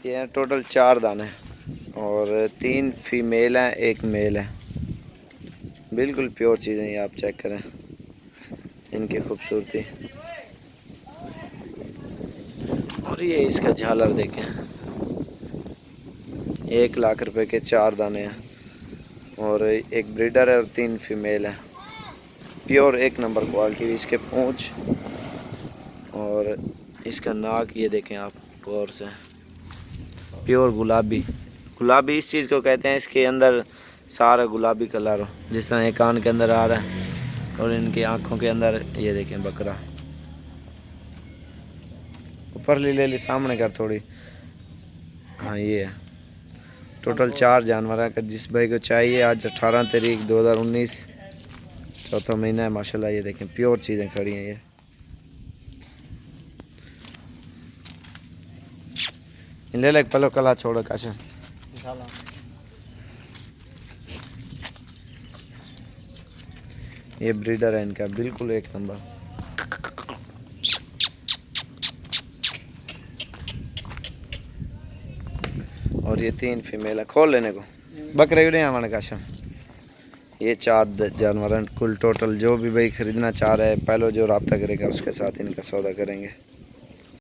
ये हैं टोटल 4 दाने और 3 फीमेल हैं, 1 मेल है। बिल्कुल प्योर चीज़ें ये आप चेक करें इनकी खूबसूरती। और ये इसका झालर देखें, 1 लाख रुपए के 4 दाने हैं और एक ब्रीडर है और 3 फीमेल है। Pure 1 number quality. इसके पूंछ और इसका नाक ये देखें आप गौर से, प्योर गुलाबी। गुलाबी इस चीज़ को कहते हैं इसके अंदर सारा गुलाबी कलर हो, जिस तरह एक कान के अंदर आ रहा है और इनकी आँखों के अंदर ये देखें बकरा। ऊपर ले ली सामने कर थोड़ी। हाँ ये है टोटल 4 जानवर है। अगर जिस भाई को चाहिए, आज 18 तारीख 2019 चौथा महीना है माशाल्लाह। ये देखें प्योर चीज़ें खड़ी हैं ये ले लेक पलो कला छोड़ो काशा। ये ब्रीडर है इनका, बिल्कुल 1 नंबर। और ये 3 फीमेल है। खोल लेने को बकरे भी नहीं आवाने काशा। ये 4 जानवर हैं कुल टोटल। जो भी भाई ख़रीदना चाह रहे हैं पहले जो रब्ता करेगा उसके साथ इनका सौदा करेंगे।